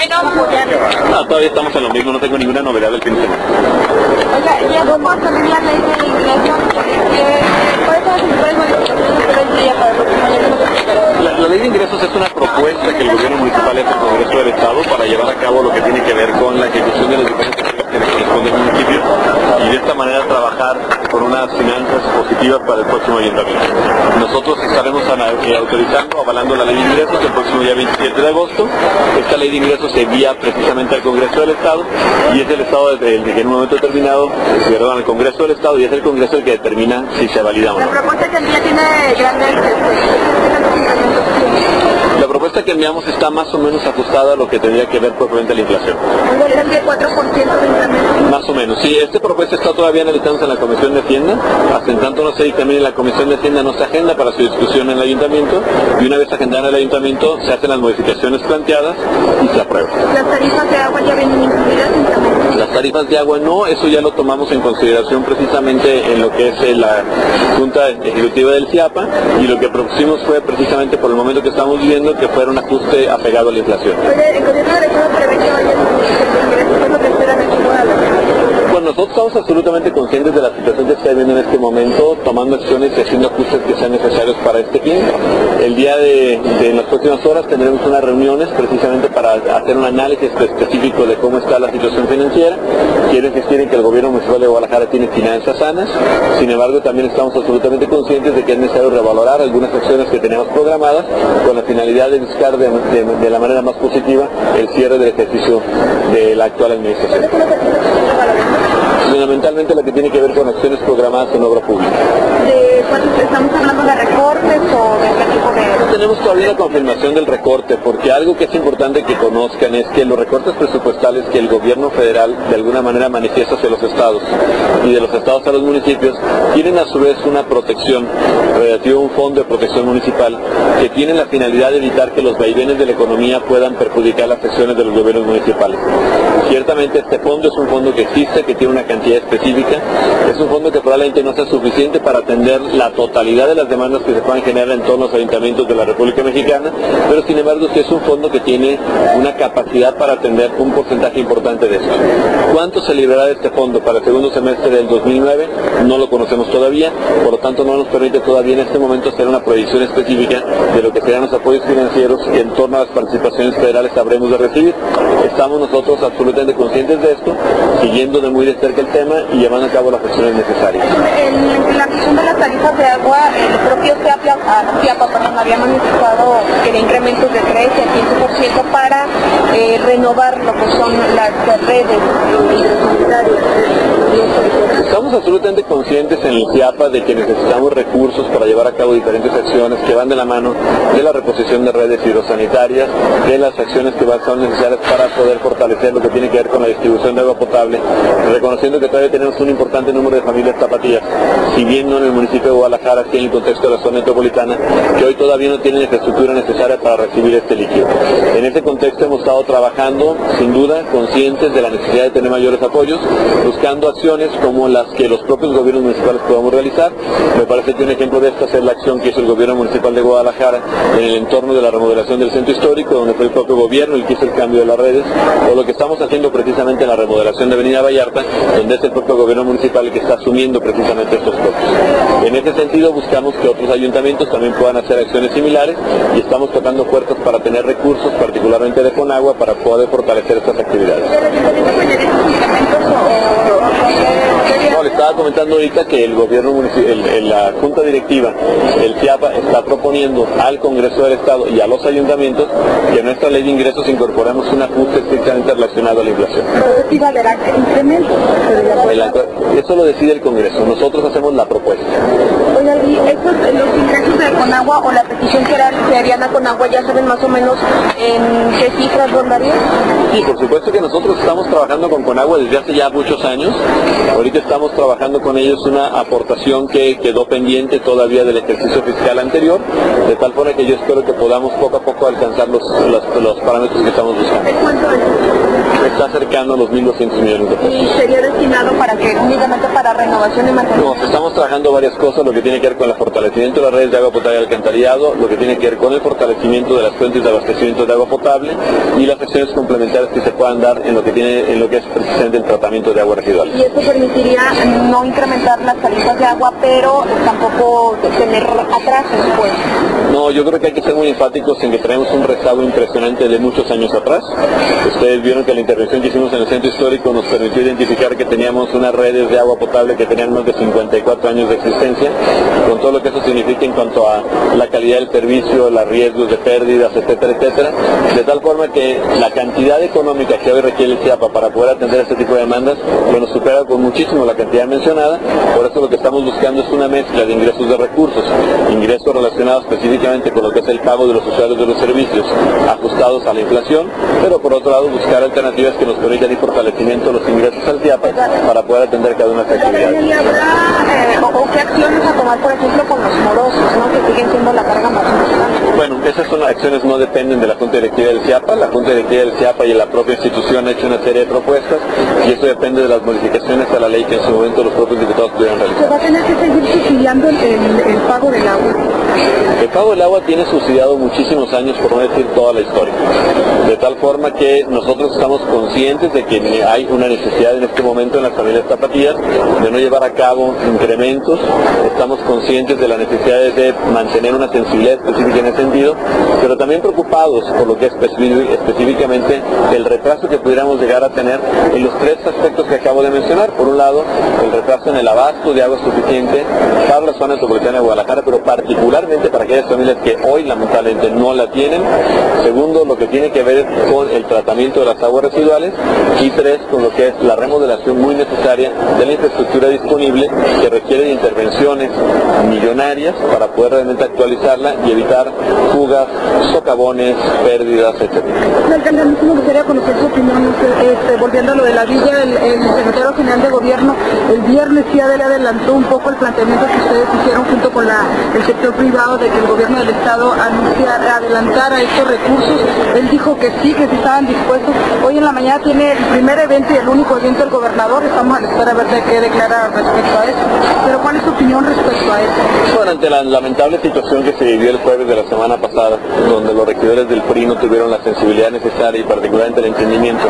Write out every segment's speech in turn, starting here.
no apoyar. No, todavía estamos en lo mismo, no tengo ninguna novedad del fin de semana. Oiga, ya vamos a salir la ley de inmigración. ¿Cuáles son las principales modificaciones que hoy día para los compañeros? La ley de ingresos es una propuesta que el gobierno municipal hace al Congreso del Estado para llevar a cabo lo que tiene que ver con la ejecución de los diferentes actividades que le corresponde al municipio y de esta manera trabajar con unas finanzas positivas para el próximo ayuntamiento. Nosotros estaremos autorizando, avalando la ley de ingresos el próximo día 27 de agosto. Esta ley de ingresos se envía precisamente al Congreso del Estado y es el Estado el que en un momento determinado, al Congreso del Estado, y es el Congreso el que determina si se valida o no. La propuesta que envía tiene grandes La propuesta que enviamos está más o menos ajustada a lo que tendría que ver propiamente a la inflación. ¿El de 4% de incremento? Más o menos, sí. Esta propuesta está todavía analizándose en la Comisión de Hacienda. Hasta en tanto no se dictamine en la Comisión de Hacienda, no se agenda para su discusión en el Ayuntamiento. Y una vez agendada en el Ayuntamiento, se hacen las modificaciones planteadas y se aprueba. ¿Las tarifas de agua ya vienen incluidas? Las tarifas de agua no, eso ya lo tomamos en consideración precisamente en lo que es la Junta Ejecutiva del CIAPA, y lo que propusimos fue precisamente por el momento que estamos viviendo que fuera un ajuste apegado a la inflación. ¿El gobierno del Estado prevé que vaya a lo que esperan aquí? Bueno, nosotros estamos absolutamente conscientes de la situación que se está viviendo en este momento, tomando acciones y haciendo ajustes que sean necesarios para este fin. El día en las próximas horas tendremos unas reuniones precisamente para hacer un análisis específico de cómo está la situación financiera. Quieren que el gobierno municipal de Guadalajara tiene finanzas sanas. Sin embargo, también estamos absolutamente conscientes de que es necesario revalorar algunas acciones que tenemos programadas con la finalidad de buscar de la manera más positiva el cierre del ejercicio de la actual administración. Fundamentalmente la que tiene que ver con acciones programadas en obra pública. ¿Estamos hablando de recortes o de qué tipo de...? No tenemos todavía la confirmación del recorte, porque algo que es importante que conozcan es que los recortes presupuestales que el gobierno federal de alguna manera manifiesta hacia los estados y de los estados a los municipios tienen a su vez una protección relativa a un fondo de protección municipal que tiene la finalidad de evitar que los vaivenes de la economía puedan perjudicar las acciones de los gobiernos municipales. Ciertamente este fondo es un fondo que existe, que tiene una cantidad específica, es un fondo que probablemente no sea suficiente para atender la totalidad de las demandas que se puedan generar en todos los ayuntamientos de la República Mexicana, pero sin embargo sí es un fondo que tiene una capacidad para atender un porcentaje importante de esto. ¿Cuánto se librará de este fondo para el segundo semestre del 2009? No lo conocemos todavía, por lo tanto no nos permite todavía en este momento hacer una proyección específica de lo que serán los apoyos financieros que en torno a las participaciones federales habremos de recibir. Estamos nosotros absolutamente conscientes de esto, siguiendo de muy de cerca el tema y llevando a cabo las acciones necesarias. En la cuestión de las tarifas de agua, el propio CIAPA había manifestado que de incrementos de 13 a 15% para renovar lo que son las redes hidrosanitarias. Estamos absolutamente conscientes en el CIAPA de que necesitamos recursos para llevar a cabo diferentes acciones que van de la mano de la reposición de redes hidrosanitarias, de las acciones que son necesarias para poder fortalecer lo que tiene que ver con la distribución de agua potable, reconociendo que todavía tenemos un importante número de familias tapatías, si bien no en el municipio de Guadalajara, sí en el contexto de la zona metropolitana, que hoy todavía no tienen la infraestructura necesaria para recibir este líquido. En ese contexto hemos estado trabajando, sin duda, conscientes de la necesidad de tener mayores apoyos, buscando acciones como las que los propios gobiernos municipales podamos realizar. Me parece que un ejemplo de esta es la acción que hizo el gobierno municipal de Guadalajara en el entorno de la remodelación del centro histórico, donde fue el propio gobierno el que hizo el cambio de las redes, o lo que estamos haciendo precisamente en la remodelación de Avenida Vallarta, donde es el propio gobierno municipal el que está asumiendo precisamente estos costos. En ese sentido buscamos que otros ayuntamientos también puedan hacer acciones similares y estamos tocando puertas para tener recursos, particularmente de Conagua, para poder fortalecer estas actividades. No, le estaba comentando ahorita que el gobierno municipal, la Junta Directiva, el CIAPA, está proponiendo al Congreso del Estado y a los ayuntamientos que en nuestra ley de ingresos incorporemos un ajuste estrictamente relacionado a la inflación. Eso lo decide el Congreso, nosotros hacemos la propuesta. Oigan, ¿y los ingresos de Conagua o la petición que harían a Conagua ya saben más o menos en qué cifras rondarían? Sí, por supuesto que nosotros estamos trabajando con Conagua desde hace ya muchos años. Ahorita estamos trabajando trabajando con ellos una aportación que quedó pendiente todavía del ejercicio fiscal anterior, de tal forma que yo espero que podamos poco a poco alcanzar los parámetros que estamos buscando. ¿Cuánto es? Está cercano a los 1.200 millones de pesos. ¿Y sería destinado para que únicamente para renovación y mantenimiento? No, estamos trabajando varias cosas, lo que tiene que ver con el fortalecimiento de las redes de agua potable y alcantarillado, lo que tiene que ver con el fortalecimiento de las fuentes de abastecimiento de agua potable y las acciones complementarias que se puedan dar en lo que es precisamente el tratamiento de aguas residuales. Y esto permitiría no incrementar las tarifas de agua, pero tampoco tener atrasos, pues. No, yo creo que hay que ser muy enfáticos en que tenemos un rezago impresionante de muchos años atrás. Ustedes vieron que la intervención que hicimos en el centro histórico nos permitió identificar que teníamos unas redes de agua potable que tenían más de 54 años de existencia, con todo lo que eso significa en cuanto a la calidad del servicio, los riesgos de pérdidas, etcétera, etcétera, de tal forma que la cantidad económica que hoy requiere el CIAPA para poder atender este tipo de demandas, bueno, supera con muchísimo la cantidad mencionada. Por eso lo que estamos buscando es una mezcla de ingresos de recursos, ingresos relacionados específicamente con lo que es el pago de los usuarios de los servicios, ajustados a la inflación, pero por otro lado buscar alternativas que nos permitan ir fortalecimiento de los ingresos al CIAPA para poder atender cada una de estas actividades. ¿O qué acciones a tomar, por ejemplo, con los morosos, ¿no? Que siguen siendo la carga más importante? Bueno, esas son las acciones, no dependen de la Junta Directiva del CIAPA. La Junta Directiva del CIAPA y la propia institución ha hecho una serie de propuestas y eso depende de las modificaciones a la ley que en su momento los propios diputados pudieran realizar. ¿Se va a tener que seguir subsidiando el pago del agua? El pago del agua tiene subsidiado muchísimos años, por no decir toda la historia. De tal forma que nosotros estamos conscientes de que hay una necesidad en este momento en las familias tapatías de no llevar a cabo incrementos. Estamos conscientes de la necesidad de mantener una sensibilidad específica en ese sentido, pero también preocupados por lo que es específicamente el retraso que pudiéramos llegar a tener en los tres aspectos que acabo de mencionar. Por un lado, el retraso en el abasto de agua suficiente para la zona metropolitana de Guadalajara, pero particularmente para aquellas familias que hoy lamentablemente no la tienen. Segundo, lo que tiene que ver con el tratamiento de las aguas residuales. Y tres, con lo que es la remodelación muy necesaria de la infraestructura disponible, que requiere de intervenciones millonarias para poder realmente actualizarla y evitar fugas, socavones, pérdidas, etc. Alcalde, a mí me gustaría conocer su opinión, volviendo a lo de la villa, el secretario general de gobierno el viernes ya le adelantó un poco el planteamiento que ustedes hicieron junto con el sector privado de que el gobierno del estado adelantara estos recursos. Él dijo que sí estaban dispuestos. Hoy en la mañana tiene el primer evento y el único evento del gobernador, estamos a la espera a ver de qué declara respecto a eso. Pero ¿cuál es su opinión respecto a eso? Bueno, ante la lamentable situación que se vivió el jueves de la semana pasada, donde los regidores del PRI no tuvieron la sensibilidad necesaria y particularmente el entendimiento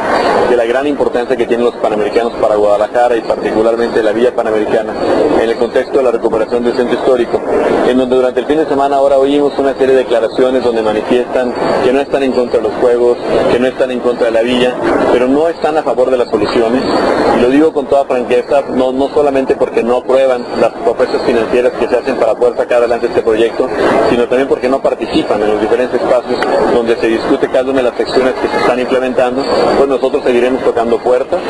de la gran importancia que tienen los Panamericanos para Guadalajara y particularmente la Villa Panamericana en el contexto de la recuperación del centro histórico, en donde durante el fin de semana ahora oímos una serie de declaraciones donde manifiestan que no están en contra de los juegos, que no están en contra de la villa, pero no están a favor de las soluciones. Y lo digo con toda franqueza, no solamente porque no aprueban las propuestas financieras que se hacen para poder sacar adelante este proyecto, sino también porque no participan en los diferentes espacios donde se discute cada una de las secciones que se están implementando. Pues nosotros seguiremos tocando puertas.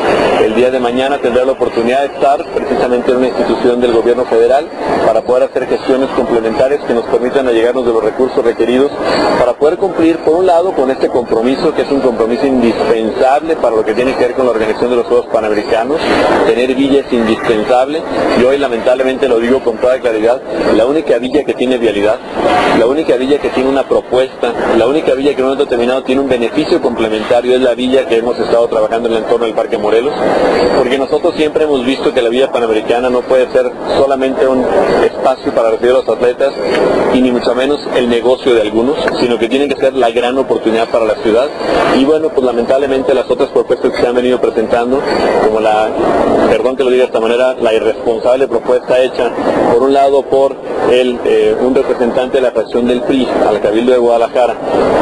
El día de mañana tendré la oportunidad de estar precisamente en una institución del gobierno federal para poder hacer gestiones complementarias que nos permitan allegarnos de los recursos requeridos para poder cumplir, por un lado, con este compromiso, que es un compromiso indispensable para lo que tiene que ver con la organización de los Juegos Panamericanos. Tener villa es indispensable y hoy lamentablemente lo digo con toda claridad, la única villa que tiene vialidad, la única villa que tiene una propuesta, la única villa que en un momento determinado tiene un beneficio complementario es la villa que hemos estado trabajando en el entorno del Parque Morelos, porque nosotros siempre hemos visto que la Villa Panamericana no puede ser solamente un espacio para recibir a los atletas y ni mucho menos el negocio de algunos, sino que tiene que ser la gran oportunidad para la ciudad. Y bueno, pues lamentablemente las otras propuestas que se han venido presentando, como perdón que lo diga de esta manera, la irresponsable propuesta hecha por un lado por un representante de la fracción del PRI al Cabildo de Guadalajara,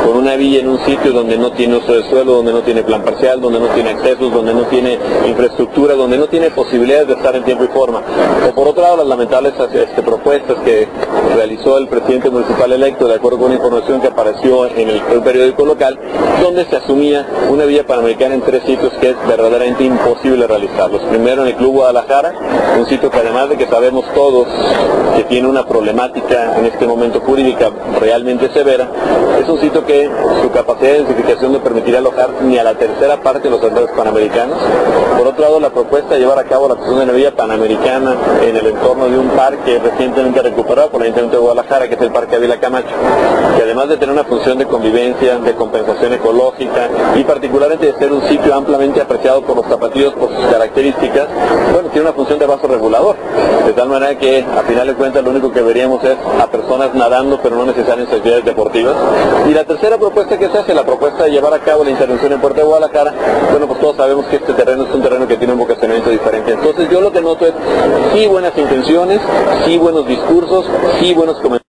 con una villa en un sitio donde no tiene uso de suelo, donde no tiene plan parcial, donde no tiene accesos, donde no tiene infraestructura, donde no tiene posibilidades de estar en tiempo y forma. O por otro lado, las lamentables propuestas que realizó el presidente municipal electo, de acuerdo con una información que apareció en el periódico local, donde se asumía una vía panamericana en 3 sitios que es verdaderamente imposible realizarlos. Primero, en el Club Guadalajara, un sitio que además de que sabemos todos que tiene una problemática en este momento jurídica realmente severa, es un sitio que su capacidad de densificación no permitiría alojar ni a la tercera parte de los atletas panamericanos. Por otro lado, la propuesta de llevar a cabo la construcción de una vía panamericana en el entorno de un parque recientemente recuperado por el Ayuntamiento de Guadalajara, que es el Parque Ávila Camacho, que además de tener una función de convivencia, de compensación ecológica y particularmente de ser un sitio ampliamente apreciado por los zapatillos por sus características, bueno, tiene una función de vaso regulador, de tal manera que a final de cuentas lo único que veríamos es a personas nadando, pero no necesariamente en sus actividades deportivas. Y la tercera propuesta que se hace, la propuesta de llevar a cabo la intervención en Puerto de Guadalajara, bueno, pues todos sabemos que este terreno es un terreno que tiene un vocacionamiento diferente. Entonces yo lo que noto es sí buenas intenciones, sí buenos discursos, sí buenos comentarios.